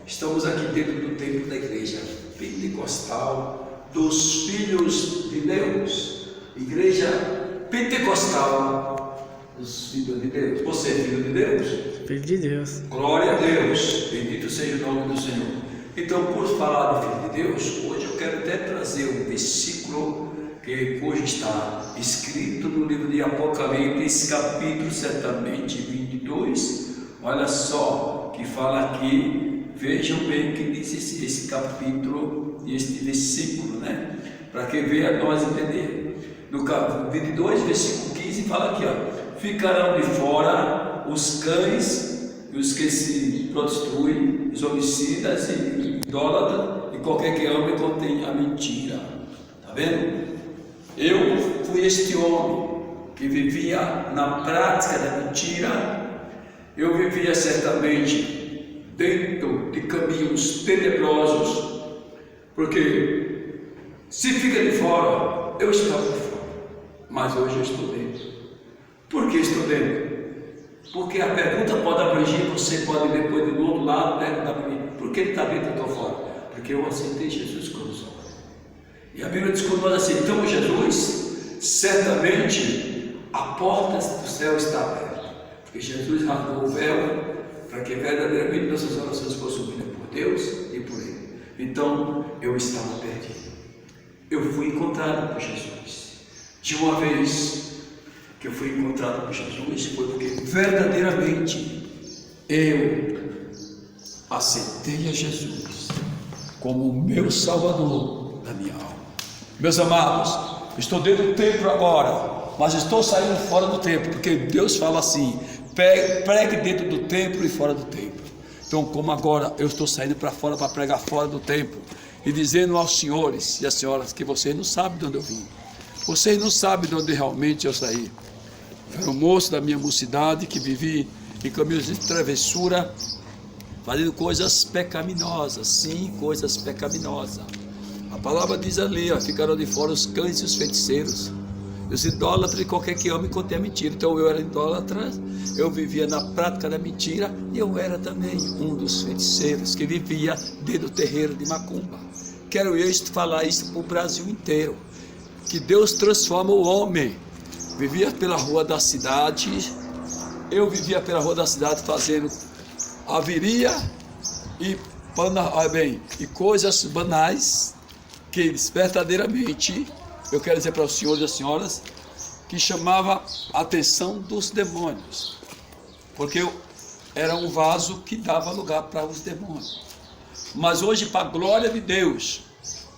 Estamos aqui dentro do templo da igreja pentecostal dos filhos de Deus. Igreja pentecostal dos filhos de Deus. Você é filho de Deus? Filho de Deus. Glória a Deus. Bendito seja o nome do Senhor. Então, por falar de filho de Deus, hoje eu quero até trazer um versículo que hoje está escrito no livro de Apocalipse, capítulo certamente 22. Olha só, que fala aqui, vejam bem o que diz esse capítulo e este versículo, né? Para que venha nós entender. No capítulo 22, versículo 15, fala aqui, ó: ficarão de fora os cães, os que se prostituem, os homicidas e idólatras, e qualquer que ame e contém a mentira. Está vendo? Eu fui este homem que vivia na prática da mentira. Eu vivia certamente dentro de caminhos tenebrosos, porque se fica de fora, eu estava de fora, mas hoje eu estou dentro. Por que estou dentro? Porque a pergunta pode abranger, você pode depois do outro lado perguntar para mim: por que ele está dentro e eu estou fora? Porque eu aceitei Jesus como Salvador. E a Bíblia diz que quando nós aceitamos Jesus, certamente a porta do céu está aberta. Porque Jesus rasgou o véu para que verdadeiramente nossas orações fossem ouvidas por Deus e por Ele. Então eu estava perdido. Eu fui encontrado por Jesus. De uma vez que eu fui encontrado por Jesus, foi porque verdadeiramente eu aceitei a Jesus como o meu Salvador da minha alma. Meus amados, estou dentro do templo agora, mas estou saindo fora do templo, porque Deus fala assim: pregue dentro do templo e fora do templo. Então, como agora eu estou saindo para fora para pregar fora do templo e dizendo aos senhores e às senhoras que vocês não sabem de onde eu vim, vocês não sabem de onde realmente eu saí. Eu era um moço da minha mocidade que vivi em caminhos de travessura, fazendo coisas pecaminosas, sim, coisas pecaminosas. A palavra diz ali, ó: ficaram de fora os cães e os feiticeiros, os idólatras e qualquer que ame e contém a mentira. Então eu era idólatra, eu vivia na prática da mentira, e eu era também um dos feiticeiros que vivia dentro do terreiro de macumba. Quero eu falar isso para o Brasil inteiro, que Deus transforma o homem. Vivia pela rua da cidade, eu vivia pela rua da cidade fazendo averia e coisas banais, que verdadeiramente, eu quero dizer para os senhores e as senhoras, que chamava a atenção dos demônios, porque eu era um vaso que dava lugar para os demônios. Mas hoje, para a glória de Deus,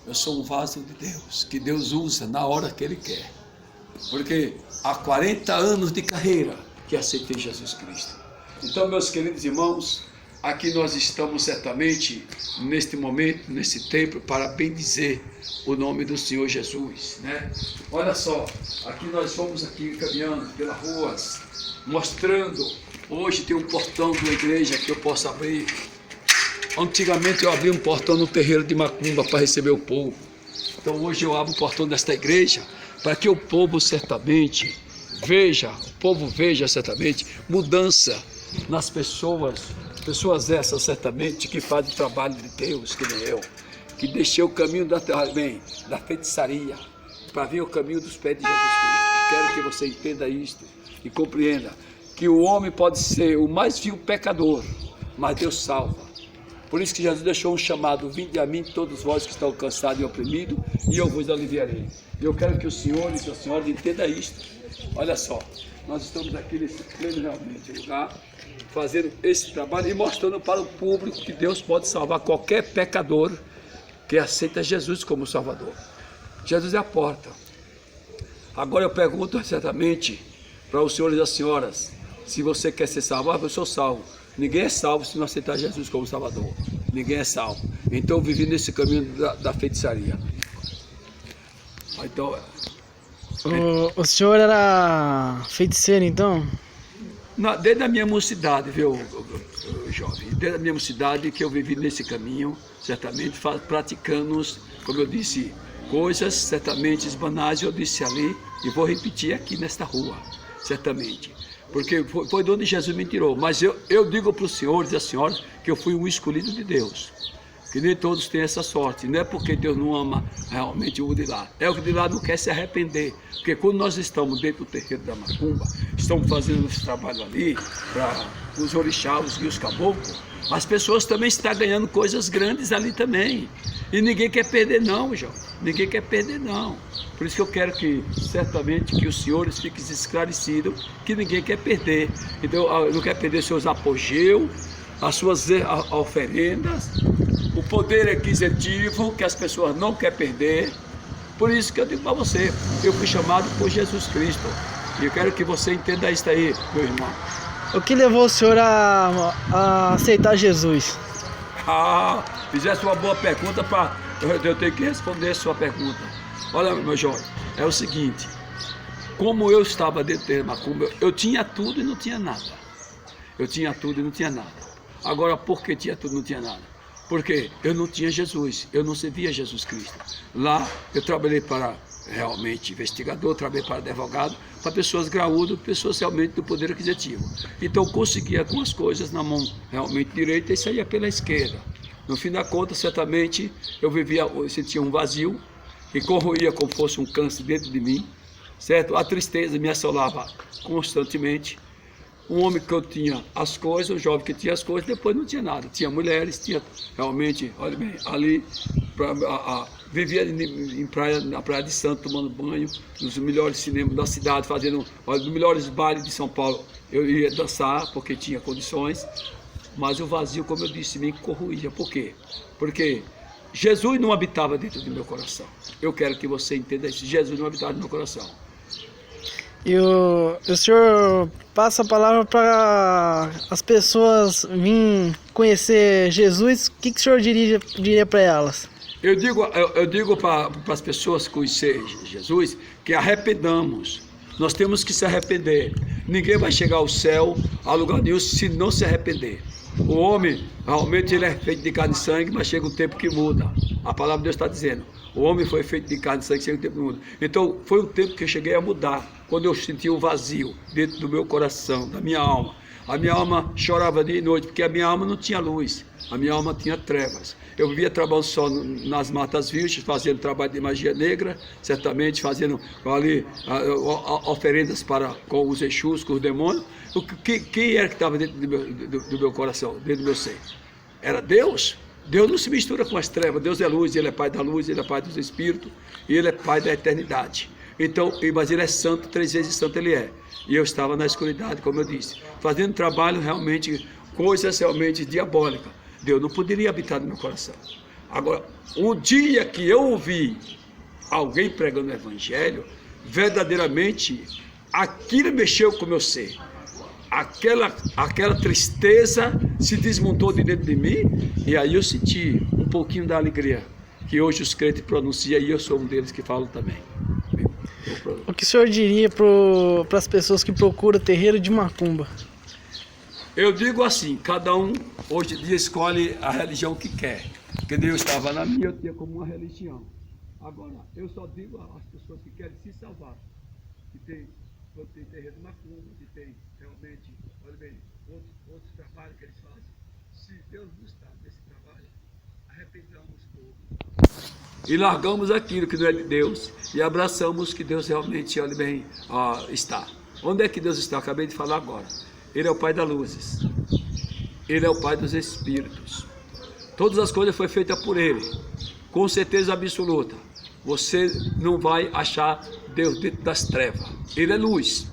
eu sou um vaso de Deus, que Deus usa na hora que Ele quer, porque há 40 anos de carreira que aceitei Jesus Cristo. Então, meus queridos irmãos, aqui nós estamos certamente neste momento, nesse tempo, para bendizer o nome do Senhor Jesus, né? Olha só, aqui nós fomos aqui caminhando pelas ruas, mostrando. Hoje tem um portão de uma igreja que eu posso abrir. Antigamente eu abri um portão no terreiro de macumba para receber o povo. Então hoje eu abro o portão desta igreja para que o povo certamente veja, certamente mudança nas pessoas. Pessoas essas certamente que fazem o trabalho de Deus, que nem eu, que deixei o caminho da feitiçaria para vir o caminho dos pés de Jesus Cristo. Quero que você entenda isto e compreenda que o homem pode ser o mais vil pecador, mas Deus salva. Por isso que Jesus deixou um chamado: vinde a mim todos vós que estão cansados e oprimidos, e eu vos aliviarei. E eu quero que os senhores e as senhoras entendam isto. Olha só, nós estamos aqui nesse pleno realmente lugar, fazendo esse trabalho e mostrando para o público que Deus pode salvar qualquer pecador que aceita Jesus como Salvador. Jesus é a porta. Agora eu pergunto certamente para os senhores e as senhoras: se você quer ser salvo? Eu sou salvo. Ninguém é salvo se não aceitar Jesus como Salvador. Ninguém é salvo. Então eu vivi nesse caminho da feitiçaria. Então, o senhor era feiticeiro, então? Desde a minha mocidade, viu, jovem? Desde a minha mocidade que eu vivi nesse caminho, certamente praticando, como eu disse, coisas certamente banais, eu disse ali, e vou repetir aqui nesta rua, certamente. porque foi de onde Jesus me tirou. Mas eu digo para os senhores e às senhoras que eu fui um escolhido de Deus. Que nem todos têm essa sorte. Não é porque Deus não ama realmente o de lá. É o que de lá não quer se arrepender. Porque quando nós estamos dentro do terreiro da macumba, estamos fazendo esse trabalho ali para os orixás e os caboclos, as pessoas também estão ganhando coisas grandes ali também. E ninguém quer perder não, João. Ninguém quer perder não. Por isso que eu quero que, certamente, que os senhores fiquem esclarecidos que ninguém quer perder. Então, não quer perder seus apogeus, as suas oferendas, o poder aquisitivo que as pessoas não querem perder. Por isso que eu digo para você, eu fui chamado por Jesus Cristo. E eu quero que você entenda isso aí, meu irmão. O que levou o senhor a aceitar Jesus? Fizesse uma boa pergunta para eu tenho que responder a sua pergunta. Olha, meu jovem, é o seguinte, como eu estava dentro da macumba, eu tinha tudo e não tinha nada. Eu tinha tudo e não tinha nada. Agora, por que tinha tudo e não tinha nada? Porque eu não tinha Jesus, eu não servia Jesus Cristo. Lá eu trabalhei para realmente investigador, trabalhei para advogado, para pessoas graúdas, pessoas realmente do poder aquisitivo. Então eu conseguia algumas coisas na mão realmente direita e saía pela esquerda. No fim da conta, certamente, eu sentia um vazio que corroía como fosse um câncer dentro de mim, certo? A tristeza me assolava constantemente. Um homem que eu tinha as coisas, um jovem que tinha as coisas, depois não tinha nada. Tinha mulheres, tinha realmente, olha bem, ali, vivia na Praia de Santo, tomando banho, nos melhores cinemas da cidade, fazendo, olha, nos melhores bailes de São Paulo. Eu ia dançar, porque tinha condições, mas o vazio, como eu disse, me corroía. Por quê? Porque Jesus não habitava dentro do meu coração. Eu quero que você entenda isso. Jesus não habitava no meu coração. E o senhor passa a palavra para as pessoas virem conhecer Jesus, o que o senhor diria para elas? Eu digo para as pessoas conhecer Jesus que arrependamos. Nós temos que se arrepender. Ninguém vai chegar ao céu, a lugar nenhum, se não se arrepender. O homem, realmente, ele é feito de carne e sangue, mas chega um tempo que muda. A palavra de Deus está dizendo. O homem foi feito de carne e sangue, chega um tempo que muda. Então, foi um tempo que eu cheguei a mudar, quando eu senti um vazio dentro do meu coração, da minha alma. A minha alma chorava dia e noite, porque a minha alma não tinha luz, a minha alma tinha trevas. Eu vivia trabalhando só nas matas virgens, fazendo trabalho de magia negra, certamente fazendo ali oferendas com os Exus, com os demônios. Quem era que estava dentro do meu coração, dentro do meu ser? Era Deus. Deus não se mistura com as trevas. Deus é luz, Ele é Pai da luz, Ele é Pai dos Espíritos e Ele é Pai da eternidade. Então, mas Ele é santo, 3 vezes santo Ele é. E eu estava na escuridade, como eu disse, fazendo trabalho realmente, coisas realmente diabólicas. Deus não poderia habitar no meu coração. Agora, um dia que eu ouvi alguém pregando o Evangelho, verdadeiramente, aquilo mexeu com o meu ser. Aquela tristeza se desmontou de dentro de mim, e aí eu senti um pouquinho da alegria que hoje os crentes pronunciam, e eu sou um deles que falo também. O que o senhor diria para as pessoas que procuram terreiro de macumba? Eu digo assim, cada um hoje em dia escolhe a religião que quer. Porque Deus estava na minha, eu tinha como uma religião. Agora, eu só digo às pessoas que querem se salvar, que tem terreiro de macumba, que tem realmente, olha bem, outros trabalhos que eles fazem. Se Deus não está nesse trabalho, arrependamos todos. E largamos aquilo que não é de Deus e abraçamos que Deus realmente, olha bem, está. Onde é que Deus está? Acabei de falar agora. Ele é o Pai das luzes. Ele é o Pai dos Espíritos. Todas as coisas foram feitas por Ele. Com certeza absoluta. Você não vai achar Deus dentro das trevas. Ele é luz.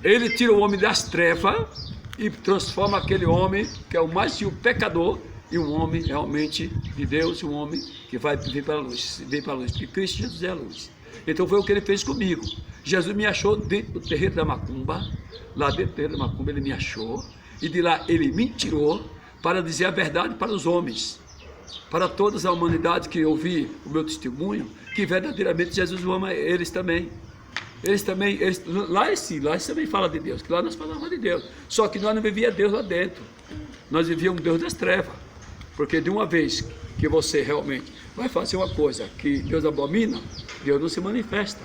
Ele tira o homem das trevas e transforma aquele homem que é o mais pecador e um homem realmente de Deus, um homem que vai vir para a luz. Porque Cristo Jesus é a luz. Então foi o que Ele fez comigo. Jesus me achou dentro do terreiro da macumba. Lá dentro do terreiro da macumba Ele me achou. E de lá Ele me tirou para dizer a verdade para os homens. Para toda a humanidade que ouvi o meu testemunho, que verdadeiramente Jesus ama eles também. Lá também fala de Deus, que lá nós falamos de Deus. Só que nós não vivíamos Deus lá dentro. Nós vivíamos Deus das trevas. Porque de uma vez que você realmente vai fazer uma coisa que Deus abomina, Deus não se manifesta.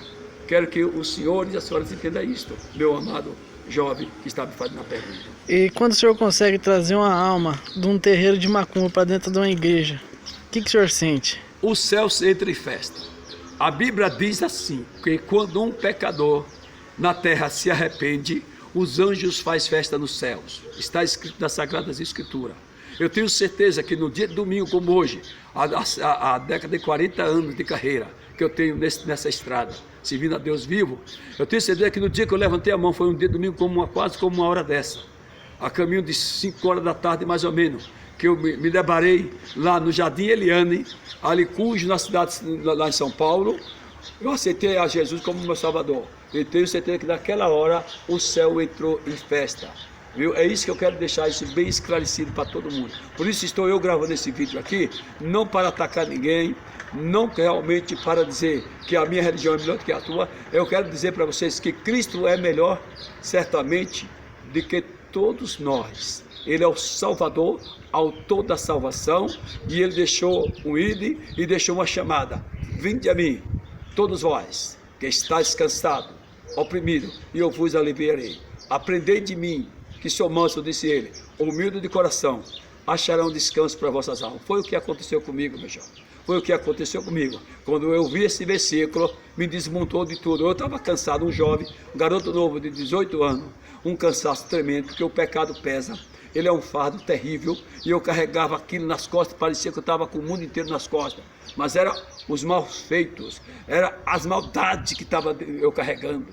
Quero que os senhores e as senhoras entendam isto, meu amado jovem que está me fazendo a pergunta. E quando o senhor consegue trazer uma alma de um terreiro de macumba para dentro de uma igreja, o que o senhor sente? O céu entra em festa. A Bíblia diz assim, que quando um pecador na terra se arrepende, os anjos fazem festa nos céus. Está escrito nas Sagradas Escrituras. Eu tenho certeza que no dia de domingo como hoje, a década de 40 anos de carreira que eu tenho nessa estrada, servindo a Deus vivo, eu tenho certeza que no dia que eu levantei a mão, foi um dia de domingo quase como uma hora dessa, a caminho de 5 horas da tarde mais ou menos, que eu me deparei lá no Jardim Eliane, ali cujo na cidade, lá em São Paulo, eu aceitei a Jesus como meu Salvador. Eu tenho certeza que naquela hora o céu entrou em festa. Viu? É isso que eu quero deixar isso bem esclarecido para todo mundo. Por isso estou eu gravando esse vídeo aqui, não para atacar ninguém, não realmente para dizer que a minha religião é melhor do que a tua. Eu quero dizer para vocês que Cristo é melhor, certamente, do que todos nós. Ele é o Salvador, autor da salvação, e ele deixou um ide e deixou uma chamada: vinde a mim, todos vós que estáis cansados, oprimidos, e eu vos aliviarei. Aprendei de mim, que sou manso, disse ele, humilde de coração, acharão descanso para vossas almas. Foi o que aconteceu comigo, meu jovem. Foi o que aconteceu comigo. Quando eu vi esse versículo, me desmontou de tudo. Eu estava cansado, um jovem, um garoto novo de 18 anos, um cansaço tremendo, porque o pecado pesa. Ele é um fardo terrível, e eu carregava aquilo nas costas, parecia que eu estava com o mundo inteiro nas costas. Mas eram os maus feitos, eram as maldades que estava eu carregando.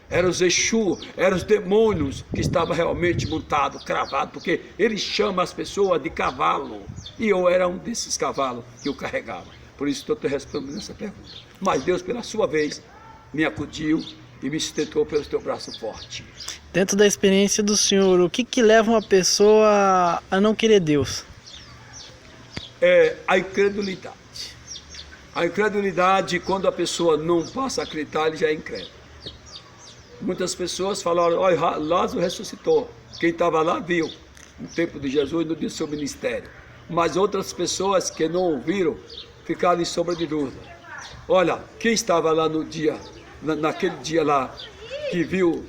Eram os Exu, eram os demônios que estavam realmente montados, cravados, porque ele chama as pessoas de cavalo, e eu era um desses cavalos que eu carregava. Por isso estou te respondendo essa pergunta. Mas Deus, pela sua vez, me acudiu e me sustentou pelo teu braço forte. Dentro da experiência do senhor, o que leva uma pessoa a não querer Deus? É a incredulidade. A incredulidade, quando a pessoa não passa a acreditar, ele já é incrédulo. Muitas pessoas falaram: olha, Lázaro ressuscitou. Quem estava lá viu, no tempo de Jesus, no dia do seu ministério. Mas outras pessoas que não ouviram, ficaram em sombra de dúvida. Olha, quem estava lá no dia, naquele dia lá, que viu,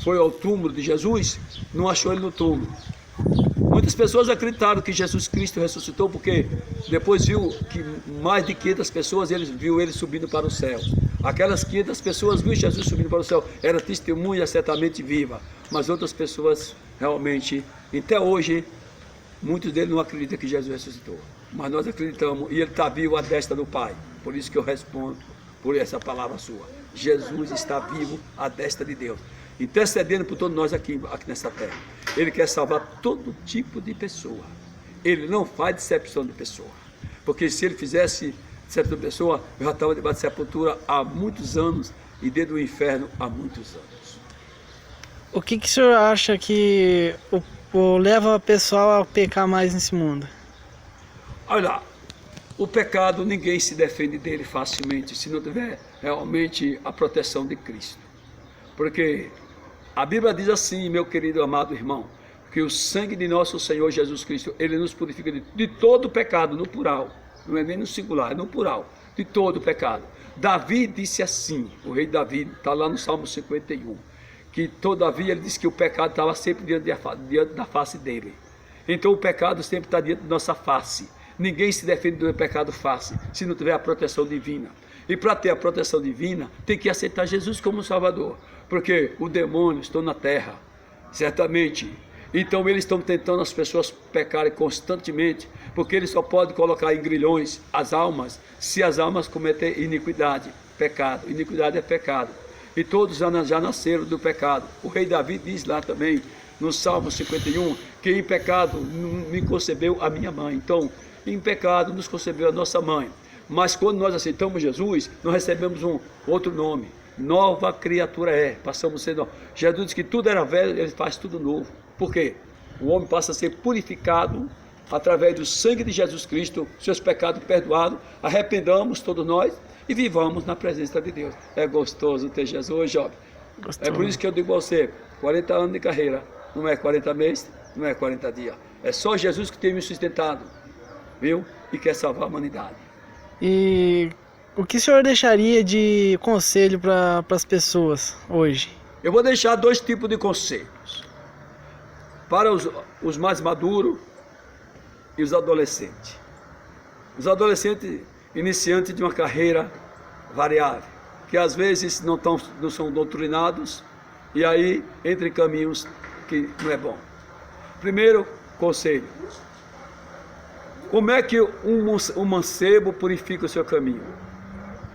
foi ao túmulo de Jesus, não achou ele no túmulo. Muitas pessoas acreditaram que Jesus Cristo ressuscitou, porque depois viu que mais de 500 pessoas viu ele subindo para o céu. Aquelas 500 pessoas viu Jesus subindo para o céu, era testemunha certamente viva, mas outras pessoas realmente, até hoje, muitos deles não acreditam que Jesus ressuscitou, mas nós acreditamos, e ele está vivo à destra do Pai. Por isso que eu respondo por essa palavra sua: Jesus está vivo à destra de Deus, intercedendo por todos nós aqui nessa terra. Ele quer salvar todo tipo de pessoa. Ele não faz decepção de pessoa, porque se ele fizesse decepção de pessoa, eu já estava debaixo de sepultura há muitos anos e dentro do inferno há muitos anos. O que o senhor acha que leva o pessoal a pecar mais nesse mundo? Olha, o pecado, ninguém se defende dele facilmente se não tiver realmente a proteção de Cristo. Porque a Bíblia diz assim, meu querido amado irmão, que o sangue de nosso Senhor Jesus Cristo, ele nos purifica de todo pecado, no plural, não é nem no singular, é no plural, de todo pecado. Davi disse assim, o rei Davi, está lá no Salmo 51, que todavia ele disse que o pecado estava sempre diante da face dele. Então o pecado sempre está diante da nossa face. Ninguém se defende do pecado fácil se não tiver a proteção divina. E para ter a proteção divina, tem que aceitar Jesus como Salvador. Porque os demônios estão na terra, certamente. Então eles estão tentando as pessoas pecarem constantemente, porque eles só podem colocar em grilhões as almas, se as almas cometerem iniquidade, pecado. Iniquidade é pecado. E todos já nasceram do pecado. O rei Davi diz lá também, no Salmo 51, que em pecado me concebeu a minha mãe. Então, em pecado nos concebeu a nossa mãe. Mas quando nós aceitamos Jesus, nós recebemos um outro nome. Nova criatura é. Passamos a ser nós. Jesus diz que tudo era velho, ele faz tudo novo. Por quê? O homem passa a ser purificado através do sangue de Jesus Cristo, seus pecados perdoados, arrependamos todos nós e vivamos na presença de Deus. É gostoso ter Jesus, jovem. É por isso que eu digo a você, 40 anos de carreira, não é 40 meses, não é 40 dias. É só Jesus que tem me sustentado, viu? E quer salvar a humanidade. E o que o senhor deixaria de conselho para as pessoas hoje? Eu vou deixar 2 tipos de conselhos. Para os mais maduros e os adolescentes. Os adolescentes iniciantes de uma carreira variável, que às vezes não são doutrinados e aí entram em caminhos que não é bom. Primeiro conselho: como é que um mancebo purifica o seu caminho?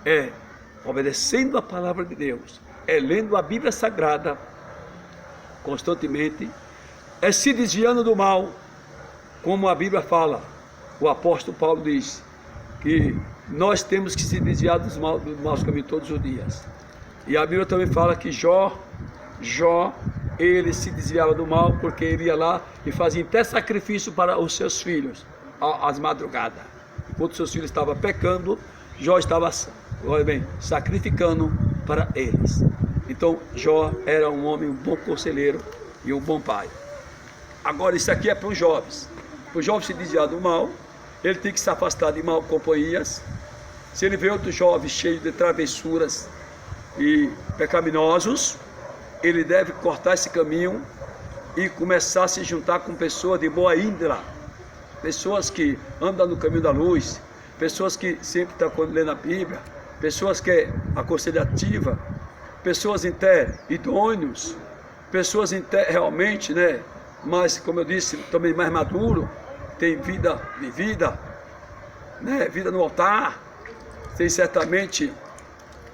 É obedecendo a palavra de Deus, é lendo a Bíblia Sagrada constantemente, é se desviando do mal, como a Bíblia fala. O apóstolo Paulo diz que nós temos que se desviar dos maus caminhos todos os dias. E a Bíblia também fala que Jó, ele se desviava do mal, porque ele ia lá e fazia até sacrifício para os seus filhos, às madrugadas. Enquanto seus filhos estavam pecando, Jó estava, olha bem, sacrificando para eles. Então Jó era um homem, um bom conselheiro e um bom pai. Agora isso aqui é para os jovens. Para o jovem se desviar do mal, ele tem que se afastar de mal companhias. Se ele vê outro jovem cheio de travessuras e pecaminosos, ele deve cortar esse caminho e começar a se juntar com pessoas de boa índole, pessoas que andam no caminho da luz, pessoas que sempre estão lendo a Bíblia, pessoas que é aconselhativa, pessoas até idôneos, pessoas até realmente, né, mas como eu disse, também mais maduro, tem vida vivida, né, vida no altar, tem certamente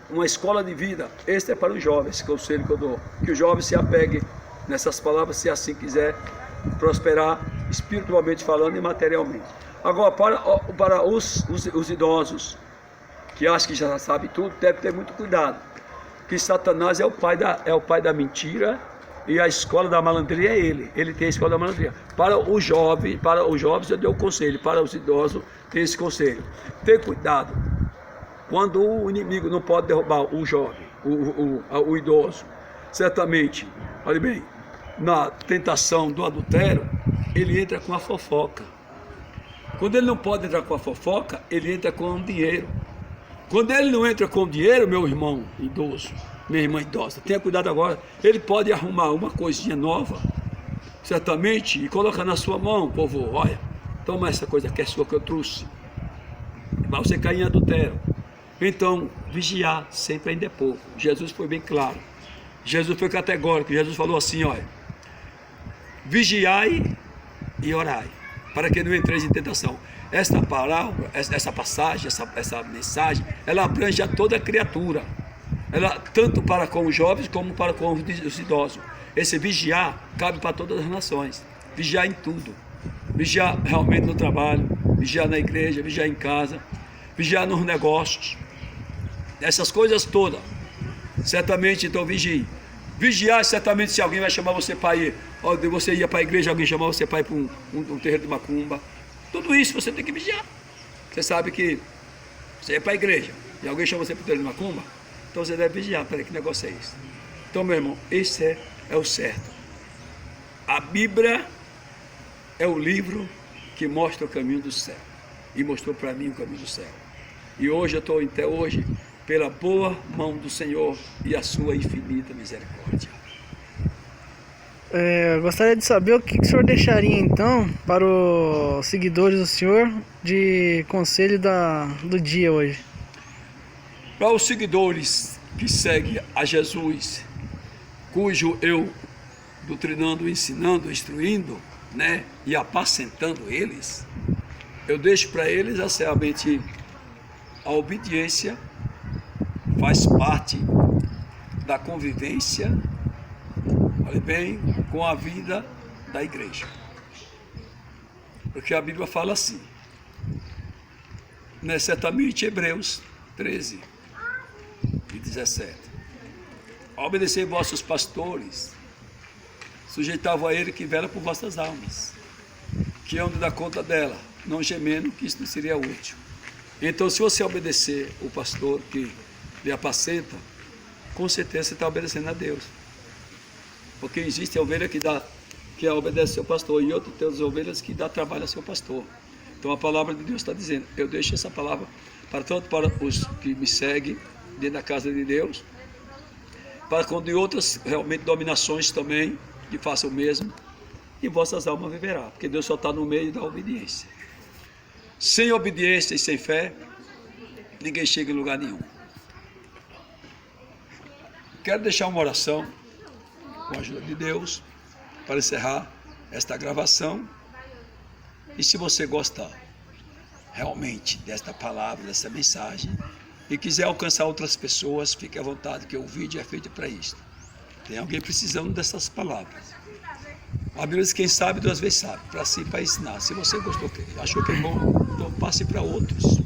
uma escola de vida. Este é para os jovens, esse conselho que eu dou, que o jovem se apegue nessas palavras, se assim quiser prosperar espiritualmente falando e materialmente. Agora, para os idosos, que acham que já sabe tudo, deve ter muito cuidado, que Satanás é o pai da mentira, e a escola da malandria é ele tem a escola da malandria. Para os jovens eu dei o conselho, para os idosos tem esse conselho. Ter cuidado, quando o inimigo não pode derrubar o jovem, o idoso, certamente, olha bem, na tentação do adultério, ele entra com a fofoca. Quando ele não pode entrar com a fofoca, ele entra com o dinheiro. Quando ele não entra com o dinheiro, meu irmão idoso, minha irmã idosa, tenha cuidado agora, ele pode arrumar uma coisinha nova, certamente, e colocar na sua mão, povo, olha, toma essa coisa que é sua que eu trouxe, para você cair em adultério. Então, vigiar sempre ainda é pouco. Jesus foi bem claro, Jesus foi categórico, Jesus falou assim, olha, vigiai e orai, para que não entreis em tentação. Esta palavra, essa passagem, essa mensagem, ela abrange a toda a criatura, ela, tanto para com os jovens como para com os idosos. Esse vigiar cabe para todas as nações, vigiar em tudo, vigiar realmente no trabalho, vigiar na igreja, vigiar em casa, vigiar nos negócios, essas coisas todas, certamente. Então vigie. Vigiar certamente se alguém vai chamar você para ir, você ia para a igreja, alguém chamar você para ir para um terreiro de macumba, tudo isso você tem que vigiar. Você sabe que você ia para a igreja e alguém chama você para o terreiro de macumba, então você deve vigiar. Peraí, que negócio é esse? Então, meu irmão, esse é o certo. A Bíblia é o livro que mostra o caminho do céu, e mostrou para mim o caminho do céu. E hoje eu estou até hoje pela boa mão do Senhor e a sua infinita misericórdia. Eu gostaria de saber o que o senhor deixaria então para os seguidores do senhor de conselho do dia hoje. Para os seguidores que seguem a Jesus, cujo eu doutrinando, ensinando, instruindo, né, e apacentando eles, eu deixo para eles realmente a obediência faz parte da convivência, olha bem, com a vida da igreja. Porque a Bíblia fala assim, né, certamente Hebreus 13 e 17. Obedecei vossos pastores, sujeitavo a ele que vela por vossas almas, que hão de dar conta dela, não gemendo, que isso não seria útil. Então, se você obedecer o pastor que lhe apacenta, com certeza você está obedecendo a Deus. Porque existe a ovelha que obedece ao seu pastor, e outras tem as ovelhas que dá trabalho ao seu pastor. Então a palavra de Deus está dizendo, eu deixo essa palavra para tanto para os que me seguem dentro da casa de Deus, para quando em outras realmente dominações também, que façam o mesmo, e vossas almas viverá, porque Deus só está no meio da obediência. Sem obediência e sem fé, ninguém chega em lugar nenhum. Quero deixar uma oração, com a ajuda de Deus, para encerrar esta gravação. E se você gostar realmente desta palavra, dessa mensagem, e quiser alcançar outras pessoas, fique à vontade, que o vídeo é feito para isso. Tem alguém precisando dessas palavras. A Bíblia diz: quem sabe, duas vezes sabe, para si, para ensinar. Se você gostou, achou que é bom, então passe para outros.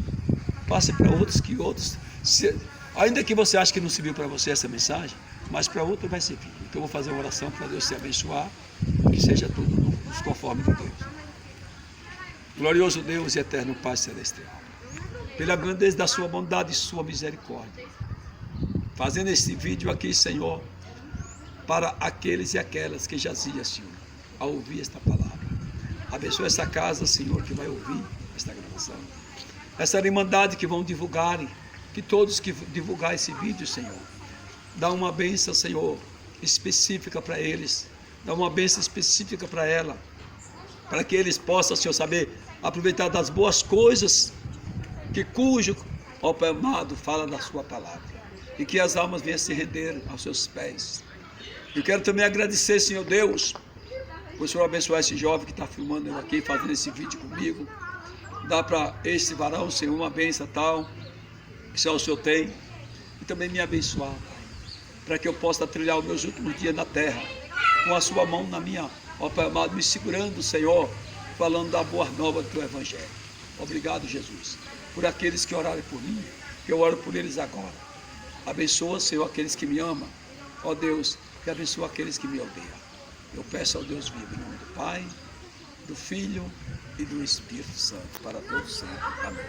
Passe para outros, que outros... Ainda que você ache que não serviu para você essa mensagem, mas para outro vai servir. Então eu vou fazer uma oração para Deus te abençoar, que seja tudo nos conforme de Deus. Glorioso Deus e eterno Pai Celestial, pela grandeza da sua bondade e sua misericórdia, fazendo este vídeo aqui, Senhor, para aqueles e aquelas que jaziam, Senhor, a ouvir esta palavra. Abençoa essa casa, Senhor, que vai ouvir esta gravação. Essa irmandade que vão divulgar, que todos que divulgar esse vídeo, Senhor, dá uma bênção, Senhor, específica para eles, dá uma bênção específica para ela, para que eles possam, Senhor, saber aproveitar das boas coisas cujo, ó Pai amado, fala da sua palavra, e que as almas venham se render aos seus pés. Eu quero também agradecer, Senhor Deus, por o Senhor abençoar esse jovem que está filmando eu aqui, fazendo esse vídeo comigo. Dá para esse varão, Senhor, uma bênção tal, que só o Senhor tem, e também me abençoar, Pai, para que eu possa trilhar os meus últimos dias na terra, com a sua mão na minha, ó Pai amado, me segurando, Senhor, falando da boa nova do teu evangelho. Obrigado, Jesus, por aqueles que oraram por mim, que eu oro por eles agora. Abençoa, Senhor, aqueles que me amam, ó Deus, e abençoa aqueles que me odeiam. Eu peço ao Deus vivo, em nome do Pai, do Filho e do Espírito Santo, para todos sempre. Amém.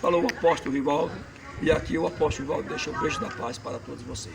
Falou o apóstolo Rivaldo, e aqui o apóstolo Rivaldo deixa o beijo da paz para todos vocês.